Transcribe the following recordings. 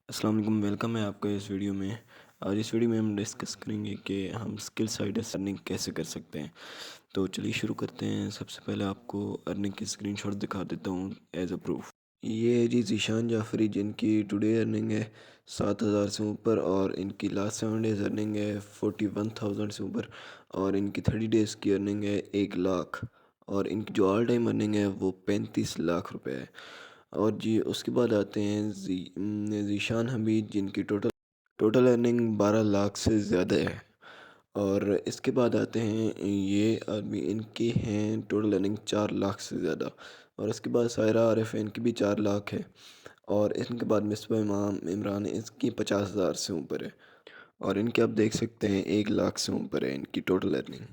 السلام علیکم، ویلکم ہے آپ کا اس ویڈیو میں۔ آج اس ویڈیو میں ہم ڈسکس کریں گے کہ ہم اسکل سائڈ ارننگ کیسے کر سکتے ہیں۔ تو چلیے شروع کرتے ہیں۔ سب سے پہلے آپ کو ارننگ کی اسکرین شاٹ دکھا دیتا ہوں ایز اے پروف۔ یہ ہے جی ذیشان جعفری، جن کی ٹوڈے ارننگ ہے 7,000 سے اوپر، اور ان کی لاسٹ 7 ڈیز ارننگ ہے 41,000 سے اوپر، اور ان کی 30 ڈیز کی ارننگ ہے 1 لاکھ، اور ان کی جو آل ٹائم ارننگ ہے وہ 35 لاکھ روپے ہے۔ اور جی اس کے بعد آتے ہیں ذیشان حمید، جن کی ٹوٹل ارننگ 12 لاکھ سے زیادہ ہے۔ اور اس کے بعد آتے ہیں یہ آدمی، ان کی ہیں ٹوٹل ارننگ 4 لاکھ سے زیادہ۔ اور اس کے بعد سائرہ عارف ہے، ان کی بھی 4 لاکھ ہے۔ اور ان کے بعد مصباح امام عمران، اس کی 50,000 سے اوپر ہے، اور ان کے آپ دیکھ سکتے ہیں 1 لاکھ سے اوپر ہے ان کی ٹوٹل ارننگ۔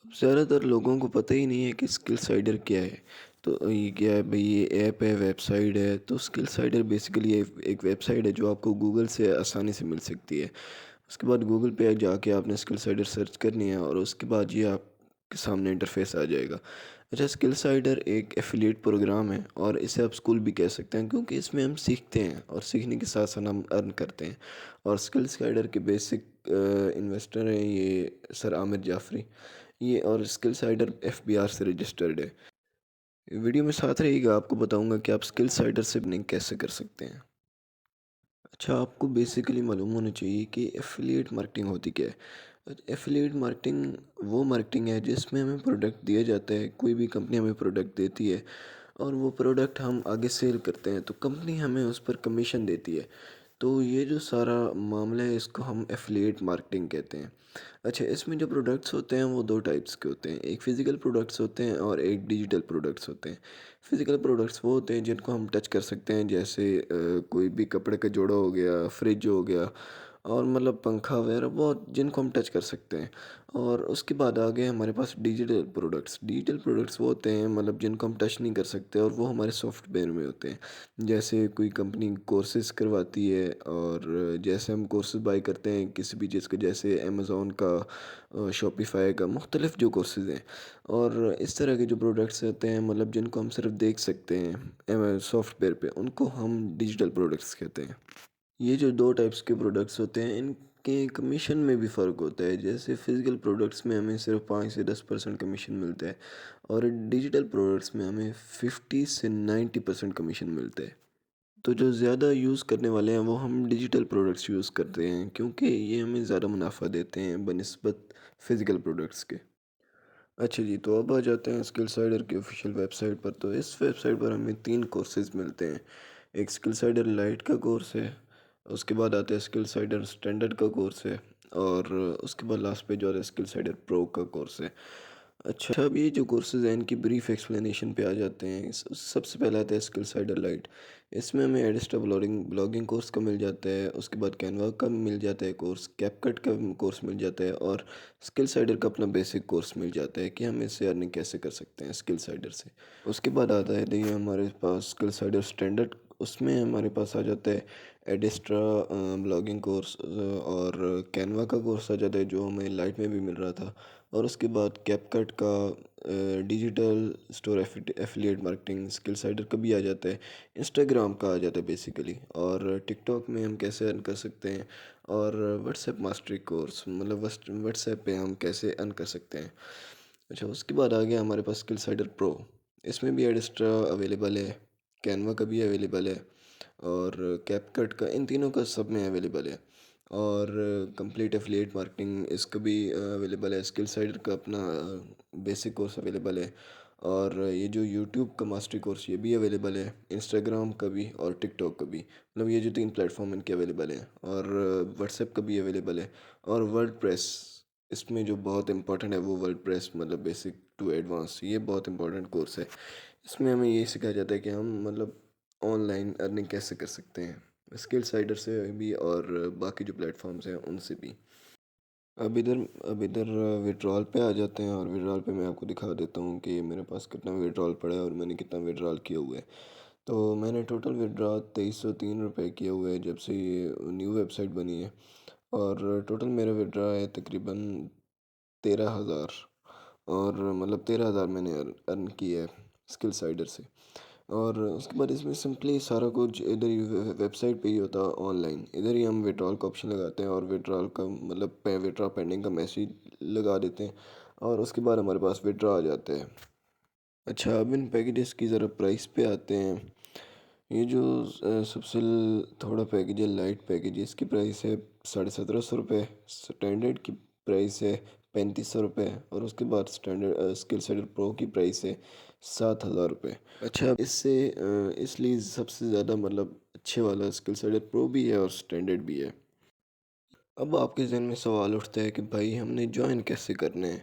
اب زیادہ تر لوگوں کو پتہ ہی نہیں ہے کہ اسکل سائڈر کیا ہے۔ تو یہ کیا ہے بھئی، یہ ایپ ہے، ویب سائٹ ہے۔ تو اسکل سائڈر بیسیکلی ایک ویب سائٹ ہے جو آپ کو گوگل سے آسانی سے مل سکتی ہے۔ اس کے بعد گوگل پہ جا کے آپ نے اسکل سائڈر سرچ کرنی ہے، اور اس کے بعد یہ آپ کے سامنے انٹرفیس آ جائے گا۔ اچھا، اسکل سائڈر ایک ایفیلیٹ پروگرام ہے، اور اسے آپ اسکول بھی کہہ سکتے ہیں، کیونکہ اس میں ہم سیکھتے ہیں، اور سیکھنے کے ساتھ ساتھ ہم ارن کرتے ہیں۔ اور اسکل سائڈر کے بیسک انویسٹر ہیں یہ سر عامر جعفری، یہ، اور اسکل سائڈر FBR سے رجسٹرڈ ہے۔ ویڈیو میں ساتھ رہے گا، آپ کو بتاؤں گا کہ آپ اسکل سائڈر سے ارننگ کیسے کر سکتے ہیں۔ اچھا، آپ کو بیسیکلی معلوم ہونا چاہیے کہ ایفیلیٹ مارکیٹنگ ہوتی کیا ہے۔ ایفیلیٹ مارکیٹنگ وہ مارکیٹنگ ہے جس میں ہمیں پروڈکٹ دیا جاتا ہے، کوئی بھی کمپنی ہمیں پروڈکٹ دیتی ہے، اور وہ پروڈکٹ ہم آگے سیل کرتے ہیں، تو کمپنی ہمیں اس پر کمیشن دیتی ہے۔ تو یہ جو سارا معاملہ ہے، اس کو ہم ایفیلیٹ مارکیٹنگ کہتے ہیں۔ اچھا، اس میں جو پروڈکٹس ہوتے ہیں وہ 2 ٹائپس کے ہوتے ہیں، ایک فزیکل پروڈکٹس ہوتے ہیں اور ایک ڈیجیٹل پروڈکٹس ہوتے ہیں۔ فزیکل پروڈکٹس وہ ہوتے ہیں جن کو ہم ٹچ کر سکتے ہیں، جیسے کوئی بھی کپڑے کا جوڑا ہو گیا، فریج ہو گیا، اور مطلب پنکھا وغیرہ، وہ جن کو ہم ٹچ کر سکتے ہیں۔ اور اس کے بعد آگے ہمارے پاس ڈیجیٹل پروڈکٹس۔ ڈیجیٹل پروڈکٹس وہ ہوتے ہیں مطلب جن کو ہم ٹچ نہیں کر سکتے، اور وہ ہمارے سافٹ ویئر میں ہوتے ہیں، جیسے کوئی کمپنی کورسز کرواتی ہے، اور جیسے ہم کورسز بائی کرتے ہیں کسی بھی چیز کا، جیسے امیزون کا، شاپیفائی کا، مختلف جو کورسز ہیں۔ اور اس طرح کے جو پروڈکٹس ہوتے ہیں مطلب جن کو ہم صرف دیکھ سکتے ہیں سافٹ ویئر پہ، ان کو ہم ڈیجیٹل پروڈکٹس کہتے ہیں۔ یہ جو 2 ٹائپس کے پروڈکٹس ہوتے ہیں، ان کے کمیشن میں بھی فرق ہوتا ہے۔ جیسے فزیکل پروڈکٹس میں ہمیں صرف 5 سے 10% کمیشن ملتا ہے، اور ڈیجیٹل پروڈکٹس میں ہمیں 50 سے 90% کمیشن ملتا ہے۔ تو جو زیادہ یوز کرنے والے ہیں وہ ہم ڈیجیٹل پروڈکٹس یوز کرتے ہیں، کیونکہ یہ ہمیں زیادہ منافع دیتے ہیں بنسبت فزیکل پروڈکٹس کے۔ اچھا جی، تو اب آ جاتے ہیں اسکل سائڈر کی آفیشیل ویب سائٹ پر۔ تو اس ویب سائٹ پر ہمیں 3 کورسز ملتے ہیں۔ ایک اسکل سائڈر لائٹ کا کورس ہے، اس کے بعد آتا ہے اسکل سائڈر اسٹینڈرڈ کا کورس ہے، اور اس کے بعد لاسٹ پہ جو آتا ہے اسکل سائڈر پرو کا کورس ہے۔ اچھا، اب یہ جو کورسز ہیں ان کی بریف ایکسپلینیشن پہ آ جاتے ہیں۔ سب سے پہلے آتا ہے اسکل سائڈر لائٹ۔ اس میں ہمیں ایڈسٹا بلاگنگ کورس کا مل جاتا ہے، اس کے بعد کینوا کا مل جاتا ہے کورس، کیپ کٹ کا کورس مل جاتا ہے، اور اسکل سائڈر کا اپنا بیسک کورس مل جاتا ہے کہ ہم اس سے ارننگ کیسے کر سکتے ہیں اسکل سائڈر سے۔ اس کے بعد آتا ہے یہ ہمارے پاس اسکل سائڈر اسٹینڈرڈ۔ اس میں ہمارے پاس آ جاتا ہے ایڈسٹرا بلاگنگ کورس، اور کینوا کا کورس آ جاتا ہے جو ہمیں لائٹ میں بھی مل رہا تھا، اور اس کے بعد کیپ کٹ کا، digital store affiliate marketing skill cider کا بھی آ جاتا ہے، انسٹاگرام کا آ جاتا ہے بیسیکلی، اور ٹک ٹاک میں ہم کیسے ارن کر سکتے ہیں، اور واٹس ایپ ماسٹری کورس مطلب واٹس ایپ پہ ہم کیسے ارن کر سکتے ہیں۔ اچھا، اس کے بعد آ گیا ہمارے پاس اسکل سائڈر پرو۔ اس میں بھی ایڈسٹرا اویلیبل ہے، کینوا کا بھی اویلیبل ہے، اور کیپ کٹ کا، ان تینوں کا سب میں اویلیبل ہے، اور کمپلیٹ ایفیلیٹ مارکیٹنگ اس کا بھی اویلیبل ہے۔ اسکل سائڈر کا اپنا بیسک کورس اویلیبل ہے، اور یہ جو یوٹیوب کا ماسٹری کورس یہ بھی اویلیبل ہے، انسٹاگرام کا بھی اور ٹک ٹاک کا بھی، مطلب یہ جو 3 پلیٹفارم ان کے اویلیبل ہیں، اور واٹس ایپ کا بھی اویلیبل ہے، اور ورڈ پریس اس میں جو بہت امپورٹنٹ ہے وہ ورڈ پریس مطلب بیسک ٹو ایڈوانس، یہ بہت امپورٹنٹ کورس ہے۔ اس میں ہمیں یہ سکھایا جاتا ہے کہ ہم مطلب آن لائن ارننگ کیسے کر سکتے ہیں، اسکل سائڈر سے بھی اور باقی جو پلیٹفارمس ہیں ان سے بھی۔ اب ادھر وڈرال پہ آ جاتے ہیں، اور وڈرال پہ میں آپ کو دکھا دیتا ہوں کہ میرے پاس کتنا وڈرال پڑا ہے اور میں نے کتنا وڈرال کیا ہوا ہے۔ تو میں نے ٹوٹل وڈرا 2303 روپے کیا ہوا ہے جب سے یہ نیو ویب سائٹ بنی ہے، اور ٹوٹل میرا وڈرا ہے تقریباً 13,000، اور مطلب 13,000 میں نے ارن کیا ہے اسکل سائڈر سے۔ اور اس کے بعد اس میں سمپلی سارا کچھ ادھر ہی ویب سائٹ پہ ہی ہوتا ہے آن لائن. ادھر ہی ہم وڈرال کا آپشن لگاتے ہیں اور وڈرال کا مطلب وڈرا پینڈنگ کا میسیج لگا دیتے ہیں اور اس کے بعد ہمارے پاس وڈرا آ جاتے ہیں. اچھا، اب ان پیکیجز کی ذرا پرائس پہ آتے ہیں. یہ جو سب سے تھوڑا پیکیج ہے لائٹ پیکیج، اس کی پرائس ہے 1750 روپے. اسٹینڈرڈ کی پرائس ہے 3500 روپے اور اس کے بعد اسٹینڈرڈ اسکل سیڈر پرو کی پرائس ہے 7000 روپے. اچھا، اس سے اس لیے سب سے زیادہ مطلب اچھے والا اسکل سیڈر پرو بھی ہے اور اسٹینڈرڈ بھی ہے. اب آپ کے ذہن میں سوال اٹھتا ہے کہ بھائی ہم نے جوائن کیسے کرنا ہے.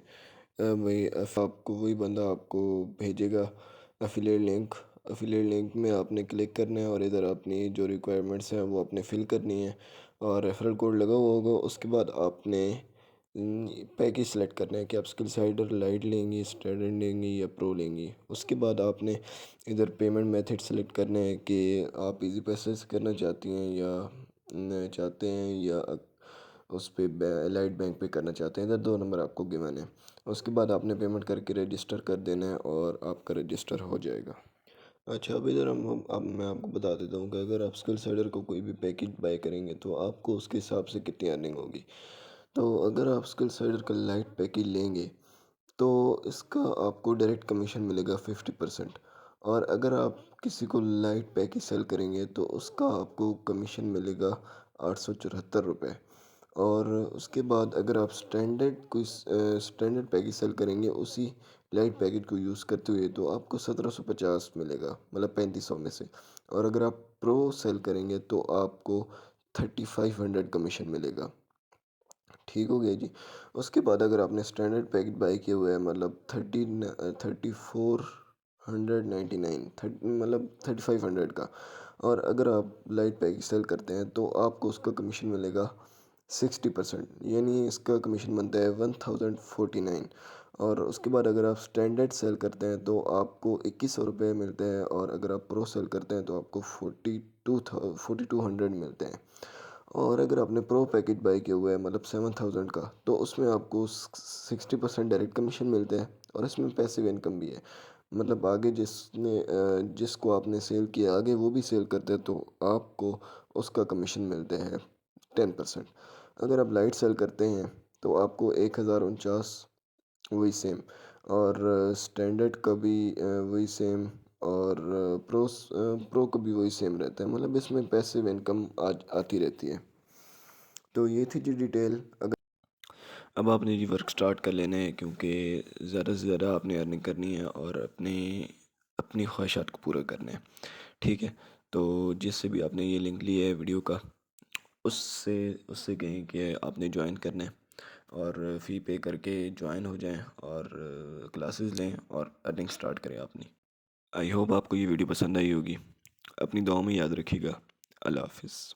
بھائی آپ کو وہی بندہ آپ کو بھیجے گا افیلیٹ لنک میں آپ نے کلک کرنا ہے اور ادھر اپنی جو ریکوائرمنٹس ہیں وہ آپ نے فل کرنی ہے اور ریفرل کوڈ لگا ہوا ہوگا. اس کے بعد آپ نے پیکیج سلیکٹ کرنا ہے کہ آپ اسکل سائڈر لائٹ لیں گی، اسٹینڈرڈ لیں گی یا پرو لیں گی. اس کے بعد آپ نے ادھر پیمنٹ میتھڈ سلیکٹ کرنا ہے کہ آپ ایزی پیسے سے کرنا چاہتی ہیں یا اس پہ لائٹ بینک پہ کرنا چاہتے ہیں. ادھر 2 نمبر آپ کو گیون ہے. اس کے بعد آپ نے پیمنٹ کر کے رجسٹر کر دینا ہے اور آپ کا رجسٹر ہو جائے گا. اچھا، اب ادھر اب میں آپ کو بتا دیتا ہوں کہ اگر آپ اسکل سائڈر کو کوئی بھی پیکج بائی کریں گے تو آپ کو اس کے حساب سے کتنی ارننگ ہوگی. تو اگر آپ اسکل سائڈر کا لائٹ پیکج لیں گے تو اس کا آپ کو ڈائریکٹ کمیشن ملے گا 50%. اور اگر آپ کسی کو لائٹ پیکج سیل کریں گے تو اس کا آپ کو کمیشن ملے گا 874 روپے. اور اس کے بعد اگر آپ اسٹینڈرڈ پیکج سیل کریں گے اسی لائٹ پیکج کو یوز کرتے ہوئے تو آپ کو 1750 ملے گا، مطلب 3500 میں سے. اور اگر آپ پرو سیل کریں گے تو آپ کو 3500 کمیشن ملے گا. ٹھیک ہو گیا جی. اس کے بعد اگر آپ نے اسٹینڈرڈ پیکج بائی کیا ہوا ہے مطلب 3499 مطلب 3500 کا، اور اگر آپ لائٹ پیکج سیل کرتے ہیں تو آپ کو اس کا کمیشن ملے گا 60%، یعنی اس کا کمیشن بنتا ہے 1049. اور اس کے بعد اگر آپ اسٹینڈرڈ سیل کرتے ہیں تو آپ کو 2100 روپے ملتے ہیں اور اگر آپ پرو سیل کرتے ہیں تو آپ کو 4200 ملتے ہیں. اور اگر آپ نے پرو پیکج بائی کیا ہوا ہے مطلب 7000 کا تو اس میں آپ کو 60% ڈائریکٹ کمیشن ملتے ہیں اور اس میں پیسیو انکم بھی ہے. مطلب آگے جس کو آپ نے سیل کیا آگے وہ بھی سیل کرتے ہیں تو آپ کو اس کا کمیشن ملتے ہیں 10%. اگر آپ لائٹ سیل کرتے ہیں تو آپ کو 1049 وہی سیم، اور اسٹینڈرڈ کا بھی وہی سیم، اور پرو کا بھی وہی سیم رہتا ہے. مطلب اس میں پیسیو انکم آتی رہتی ہے. تو یہ تھی جی ڈیٹیل. اب آپ نے جی ورک سٹارٹ کر لینا ہے کیونکہ زیادہ سے زیادہ آپ نے ارننگ کرنی ہے اور اپنی خواہشات کو پورا کرنا ہے. ٹھیک ہے، تو جس سے بھی آپ نے یہ لنک لیا ہے ویڈیو کا اس سے کہیں کہ آپ نے جوائن کرنا ہے اور فی پے کر کے جوائن ہو جائیں اور کلاسز لیں اور ارننگ سٹارٹ کریں اپنی. آئی ہوپ آپ کو یہ ویڈیو پسند آئی ہوگی. اپنی دعاؤں میں یاد رکھیے گا. اللہ حافظ.